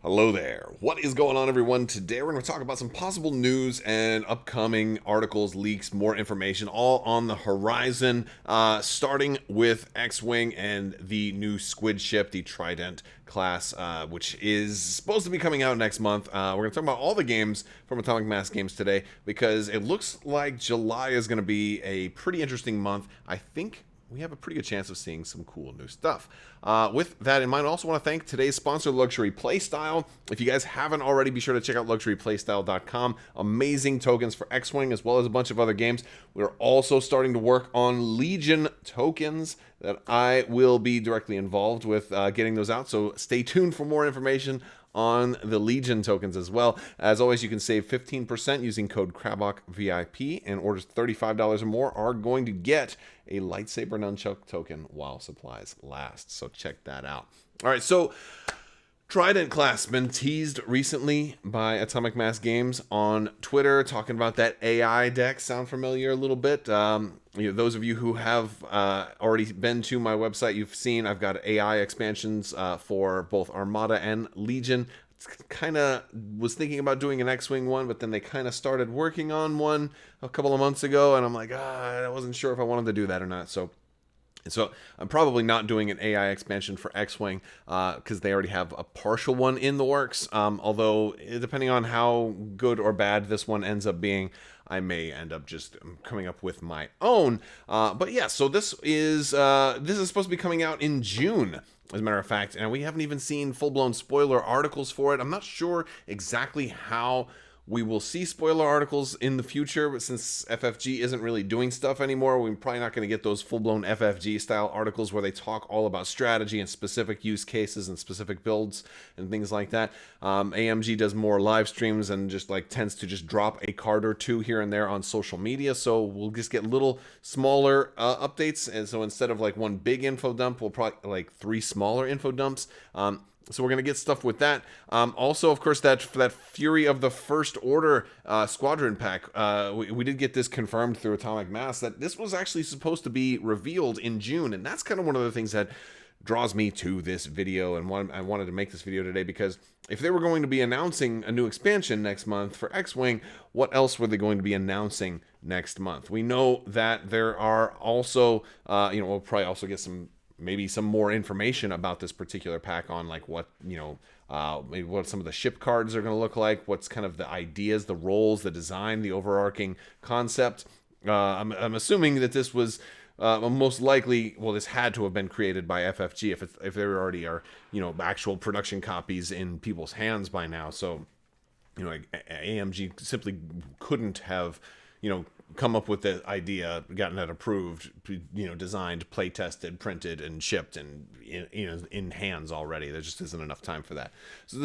Hello there. What is going on, everyone? Today we're going to talk about some possible news and upcoming articles, leaks, more information, all on the horizon. Starting with X-Wing and the new squid ship, the Trident class, which is supposed to be coming out next month. We're going to talk about all the games from Atomic Mass Games today because it looks like July is going to be a pretty interesting month. I think we have a pretty good chance of seeing some cool new stuff. With that in mind, I also want to thank today's sponsor, Luxury Playstyle. If you guys haven't already, be sure to check out luxuryplaystyle.com. Amazing tokens for X-Wing as well as a bunch of other games. We're also starting to work on Legion tokens that I will be directly involved with getting those out. So stay tuned for more information on the Legion tokens as well. As always, you can save 15% using code Crabbok VIP, and orders $35 or more are going to get a lightsaber nunchuck token while supplies last. So check that out. All right, so Trident class been teased recently by Atomic Mass Games on Twitter, talking about that AI deck. Sound familiar a little bit? Those of you who have already been to my website, you've seen I've got AI expansions for both Armada and Legion. Kind of was thinking about doing an X-Wing one, but then they kind of started working on one a couple of months ago, and I'm like, I wasn't sure if I wanted to do that or not. So I'm probably not doing an AI expansion for X-Wing because they already have a partial one in the works. Although, depending on how good or bad this one ends up being, I may end up just coming up with my own. But yeah, so this is supposed to be coming out in June, as a matter of fact, and we haven't even seen full-blown spoiler articles for it. I'm not sure exactly how we will see spoiler articles in the future, but since FFG isn't really doing stuff anymore, we're probably not going to get those full-blown FFG-style articles where they talk all about strategy and specific use cases and specific builds and things like that. AMG does more live streams and just tends to just drop a card or two here and there on social media, so we'll just get little smaller updates. And so instead of one big info dump, we'll probably three smaller info dumps. So we're going to get stuff with that. Also, of course, that Fury of the First Order Squadron Pack, we did get this confirmed through Atomic Mass that this was actually supposed to be revealed in June. And that's kind of one of the things that draws me to this video. And I wanted to make this video today because if they were going to be announcing a new expansion next month for X-Wing, what else were they going to be announcing next month? We know that there are also, we'll probably also get maybe some more information about this particular pack on what maybe what some of the ship cards are going to look like, what's kind of the ideas, the roles, the design, the overarching concept. I'm assuming that this was most likely, this had to have been created by FFG if there already are actual production copies in people's hands by now. So AMG simply couldn't have come up with the idea, gotten it approved, designed, play tested, printed, and shipped, and in hands already. There just isn't enough time for that. So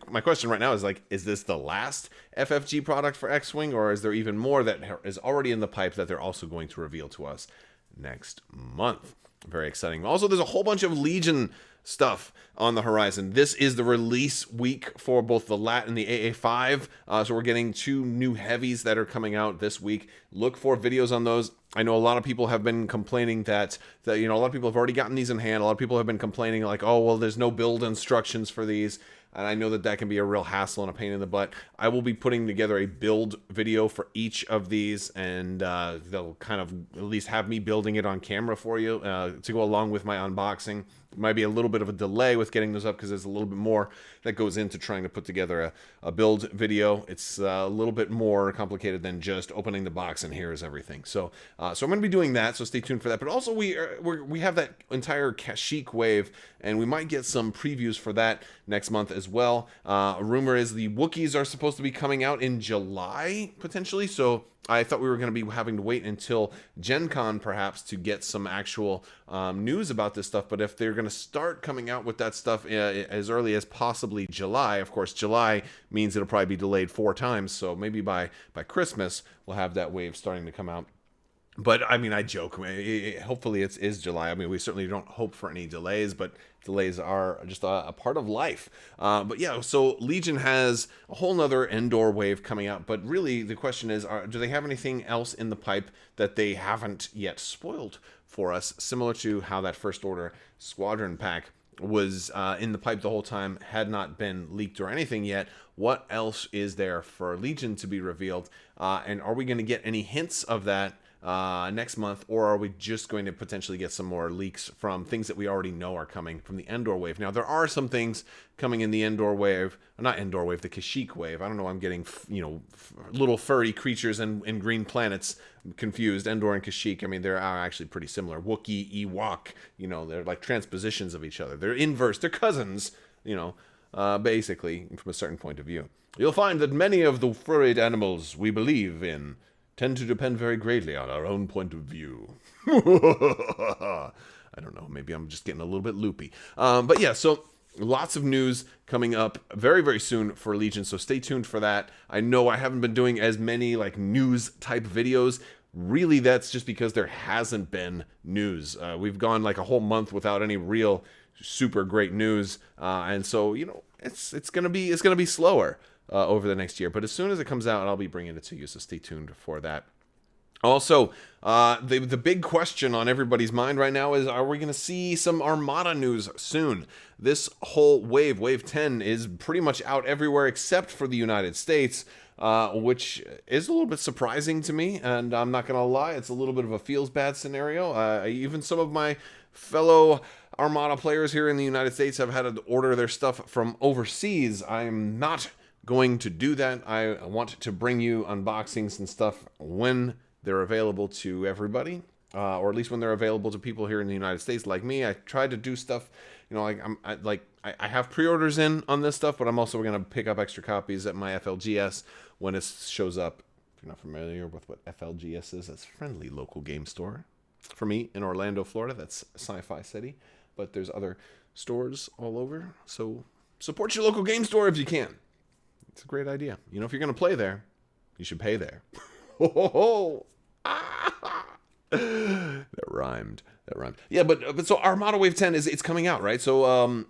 my question right now is this the last FFG product for X-Wing, or is there even more that is already in the pipe that they're also going to reveal to us next month? Very exciting. Also, there's a whole bunch of Legion stuff on the horizon. This is the release week for both the LAT and the AA5, so we're getting two new heavies that are coming out this week. Look for videos on those. I know a lot of people have been complaining that a lot of people have already gotten these in hand. A lot of people have been complaining there's no build instructions for these. And I know that can be a real hassle and a pain in the butt. I will be putting together a build video for each of these, and they'll kind of at least have me building it on camera for you to go along with my unboxing. It might be a little bit of a delay with getting those up because there's a little bit more that goes into trying to put together a build video. It's a little bit more complicated than just opening the box and here's everything. So I'm going to be doing that, so stay tuned for that. But also we have that entire Kashyyyk wave, and we might get some previews for that next month as well. A rumor is the Wookiees are supposed to be coming out in July, potentially, so I thought we were going to be having to wait until Gen Con perhaps to get some actual news about this stuff. But if they're going to start coming out with that stuff as early as possibly July, of course, July means it'll probably be delayed 4 times. So maybe by Christmas, we'll have that wave starting to come out. But I mean, I joke. Hopefully it is July. I mean, we certainly don't hope for any delays, but delays are just a part of life. But yeah, so Legion has a whole nother Endor wave coming out. But really, the question is, do they have anything else in the pipe that they haven't yet spoiled for us, similar to how that First Order Squadron Pack was in the pipe the whole time, had not been leaked or anything yet. What else is there for Legion to be revealed? And are we going to get any hints of that next month, or are we just going to potentially get some more leaks from things that we already know are coming from the Endor wave? Now, there are some things coming in the Endor wave, not Endor wave, the Kashyyyk wave. I don't know, I'm getting, little furry creatures and green planets confused. Endor and Kashyyyk, I mean, they're actually pretty similar. Wookiee, Ewok, they're like transpositions of each other. They're inverse, they're cousins, basically, from a certain point of view. You'll find that many of the furried animals we believe in tend to depend very greatly on our own point of view. I don't know. Maybe I'm just getting a little bit loopy. But yeah, so lots of news coming up very, very soon for Legion, so stay tuned for that. I know I haven't been doing as many like news-type videos. Really, that's just because there hasn't been news. We've gone like a whole month without any real super great news, and so, it's gonna be slower over the next year, but as soon as it comes out, I'll be bringing it to you, so stay tuned for that. Also, the big question on everybody's mind right now is, are we going to see some Armada news soon? This whole wave 10, is pretty much out everywhere except for the United States, which is a little bit surprising to me, and I'm not going to lie, it's a little bit of a feels-bad scenario. Even some of my fellow Armada players here in the United States have had to order their stuff from overseas. I'm not going to do that. I want to bring you unboxings and stuff when they're available to everybody, or at least when they're available to people here in the United States like me. I try to do stuff, I have pre-orders in on this stuff, but I'm also going to pick up extra copies at my FLGS when it shows up. If you're not familiar with what FLGS is, that's Friendly Local Game Store. For me, in Orlando, Florida, that's Sci-Fi City, but there's other stores all over, so support your local game store if you can. It's a great idea. If you're going to play there, you should pay there. That rhymed. Yeah, but so Armada Wave 10 it's coming out, right? So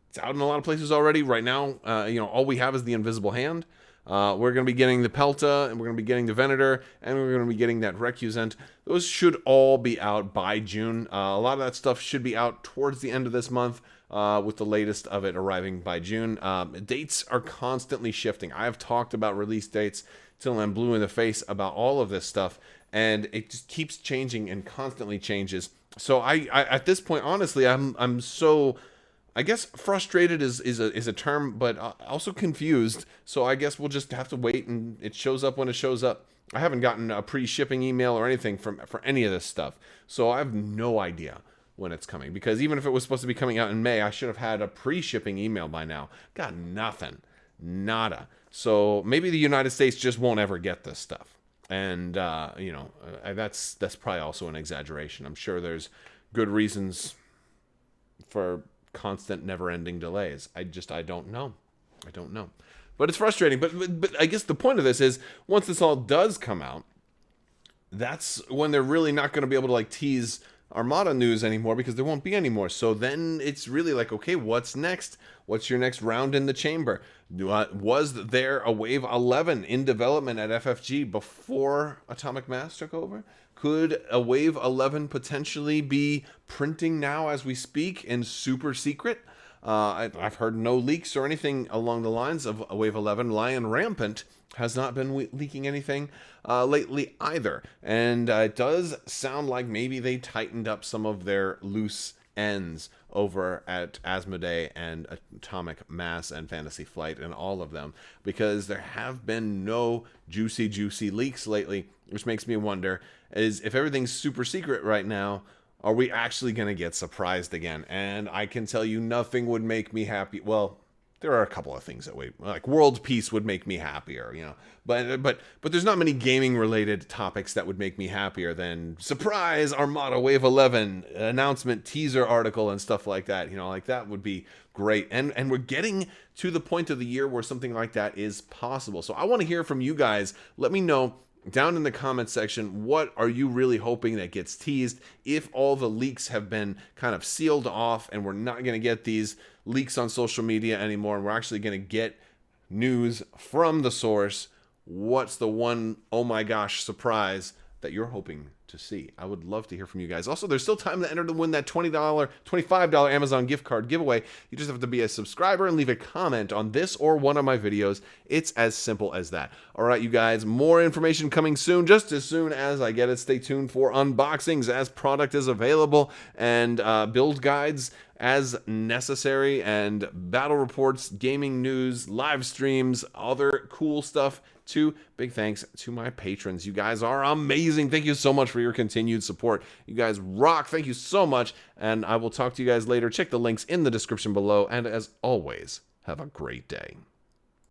it's out in a lot of places already. Right now, all we have is the Invisible Hand. We're going to be getting the Pelta, and we're going to be getting the Venator, and we're going to be getting that Recusant. Those should all be out by June. A lot of that stuff should be out towards the end of this month, with the latest of it arriving by June. Dates are constantly shifting. I have talked about release dates till I'm blue in the face about all of this stuff, and it just keeps changing and constantly changes. So I at this point, honestly, I'm so, I guess frustrated is a term, but also confused. So I guess we'll just have to wait, and it shows up when it shows up. I haven't gotten a pre-shipping email or anything for any of this stuff, so I have no idea when it's coming, because even if it was supposed to be coming out in May, I should have had a pre-shipping email by now. Got nothing. Nada. So maybe the United States just won't ever get this stuff. And, that's probably also an exaggeration. I'm sure there's good reasons for constant, never-ending delays. I don't know. But it's frustrating. But I guess the point of this is, once this all does come out, that's when they're really not going to be able to tease Armada news anymore, because there won't be any more. So then it's really like, okay, what's next? What's your next round in the chamber? Was there a Wave 11 in development at FFG before Atomic Mass took over? Could a Wave 11 potentially be printing now as we speak in super secret? I've heard no leaks or anything along the lines of a Wave 11. Lion Rampant has not been leaking anything lately either. And it does sound like maybe they tightened up some of their loose ends over at Asmodee and Atomic Mass and Fantasy Flight and all of them, because there have been no juicy leaks lately, which makes me wonder, is if everything's super secret right now, are we actually going to get surprised again? And I can tell you, nothing would make me happy. Well, there are a couple of things that world peace would make me happier, but there's not many gaming related topics that would make me happier than surprise Armada Wave 11 announcement, teaser article, and stuff like that. That would be great. And we're getting to the point of the year where something like that is possible. So I want to hear from you guys. Let me know down in the comment section, what are you really hoping that gets teased? If all the leaks have been kind of sealed off and we're not going to get these leaks on social media anymore, and we're actually going to get news from the source, what's the one, oh my gosh, surprise that you're hoping to see. I would love to hear from you guys. Also, there's still time to enter to win that $20, $25 Amazon gift card giveaway. You just have to be a subscriber and leave a comment on this or one of my videos. It's as simple as that. All right, you guys, more information coming soon, just as soon as I get it. Stay tuned for unboxings as product is available, and build guides as necessary, and battle reports, gaming news, live streams, other cool stuff too. Big thanks to my patrons. You guys are amazing. Thank you so much for your continued support. You guys rock. Thank you so much, and I will talk to you guys later. Check the links in the description below, and as always, have a great day.